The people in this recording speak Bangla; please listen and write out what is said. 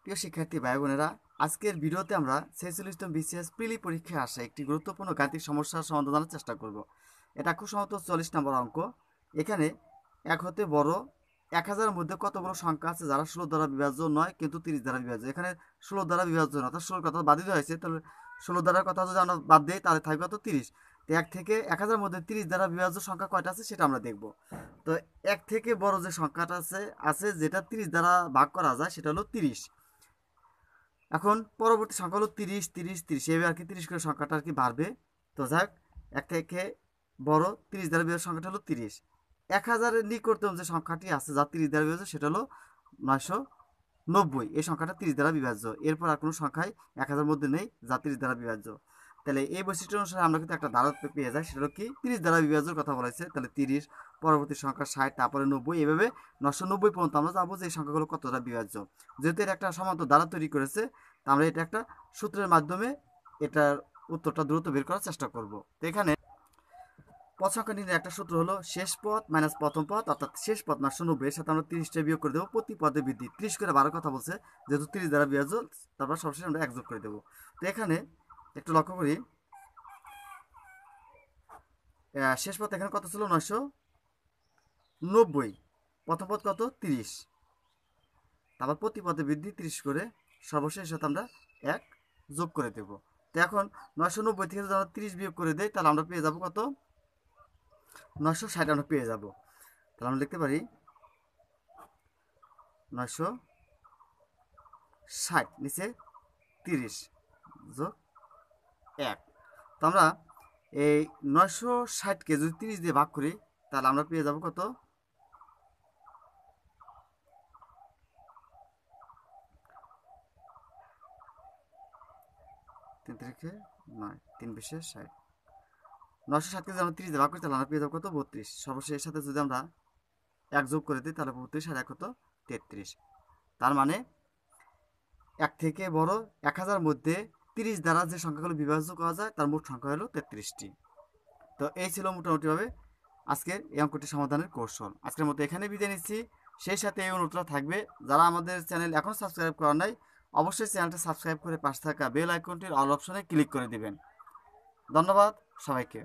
প্রিয় শিক্ষার্থী ভাই বোনেরা, আজকের ভিডিওতে আমরা 46তম বিসিএস প্রিলি পরীক্ষায় আসা একটি গুরুত্বপূর্ণ গাণিতিক সমস্যার সমাধান জানার চেষ্টা করব। এটা খুব সম্ভবত 40 নম্বর অঙ্ক। এখানে এক হতে বড় 1000-এর মধ্যে কতগুলো সংখ্যা আছে যারা 16 দ্বারা বিভাজ্য নয় কিন্তু 30 দ্বারা বিভাজ্য। এখানে 16 দ্বারা বিভাজ্য নয়, অর্থাৎ 16 কথা বাদ দিতে হয়েছে। তাহলে 16 দ্বারার কথা যদি আমরা বাদ দিই তাহলে থাকবে কত? 30। তো 1 থেকে 1000-এর মধ্যে 30 দ্বারা বিভাজ্য সংখ্যা কয়টা আছে সেটা আমরা দেখব। তো 1 থেকে বড় যে সংখ্যাটা আছে যেটা 30 দ্বারা ভাগ করা যায় সেটা হলো 30। এখন পরবর্তী সংখ্যা হলো 30, 30, 30, এইভাবে আর কি 30 করে সংখ্যাটা আর কি বাড়বে। তো যাক, এক থেকে বড় 30 দ্বারা বিভাজ্য সংখ্যাটা হলো 30। 1000-এর নিকটতম যে সংখ্যাটি আছে যা 30 দ্বারা বিভাজ্য সেটা হলো 990। এই সংখ্যাটা 30 দ্বারা বিভাজ্য। এরপর আর কোনো সংখ্যাই 1000-এর মধ্যে নেই যা 30 দ্বারা বিভাজ্য। তাহলে এই বৈশিষ্ট্য অনুসারে আমরা কিন্তু একটা ধারা পেয়ে যাই, সেটা হলো কি 30 দ্বারা বিভাজ্যের কথা বলা হয়েছে। তাহলে 30, পরবর্তী সংখ্যা 60, তারপরে 90, এভাবে 990 পর্যন্ত আমরা যাবো যে এই সংখ্যাগুলো কত দ্বারা বিভাজ্য। যেহেতু এর একটা সমান্তর ধারা তৈরি করেছে, তা আমরা এটা একটা সূত্রের মাধ্যমে এটার উত্তরটা দ্রুত বের করার চেষ্টা করব। তো এখানে পদ সংখ্যা নির্ণয়ের একটা সূত্র হলো শেষ পদ মাইনাস প্রথম পদ, অর্থাৎ শেষ পদ 990, এর সাথে আমরা 30টা বিয়োগ করে দেবো। প্রতি পদে বৃদ্ধি 30 করে 12 কথা বলছে, যেহেতু 30 দ্বারা বিভাজ্য, তারপর সবশেষে আমরা 1 যোগ করে দেবো। তো এখানে একটু লক্ষ্য করি, শেষ পদ এখানে কত ছিল? 990। প্রথম পদ কত? 30। তারপর প্রতি পদে বৃদ্ধি 30 করে, সর্বশেষ সাথে আমরা 1 যোগ করে দেব। তো এখন 990 থেকে যদি আমরা 30 বিয়োগ করে দেই তাহলে আমরা পেয়ে যাব কত? 960 আমরা পেয়ে যাব। তাহলে আমরা লিখতে পারি 960 নিচে 30 যোগ 1। তো আমরা এই 960কে যদি 30 দিয়ে ভাগ করি তাহলে আমরা পেয়ে যাব কত? 3 3 9, 3 20 60। 960কে যদি আমরা 30 দিয়ে ভাগ করি তাহলে আমরা পেয়ে যাব কত? 32। সর্বশেষ এর সাথে যদি আমরা 1 যোগ করে দিই তাহলে 32 আর 1 কত? 33। তার মানে 1 থেকে বড় 1000-এর মধ্যে 30 দ্বারা যে সংখ্যাগুলো বিভাজ্য করা যায় তার মোট সংখ্যা হলো 33টি। তো এই ছিল মোটামুটিভাবে আজকের এই অঙ্কটি সমাধানের কৌশল। আজকের মতো এখানে বিদায় নিচ্ছি। সেই সাথে এই অনুরোধটা থাকবে, যারা আমাদের চ্যানেল এখনও সাবস্ক্রাইব করা নাই অবশ্যই চ্যানেলটা সাবস্ক্রাইব করে পাশে থাকা বেল আইকনটির অল অপশনে ক্লিক করে দিবেন। ধন্যবাদ সবাইকে।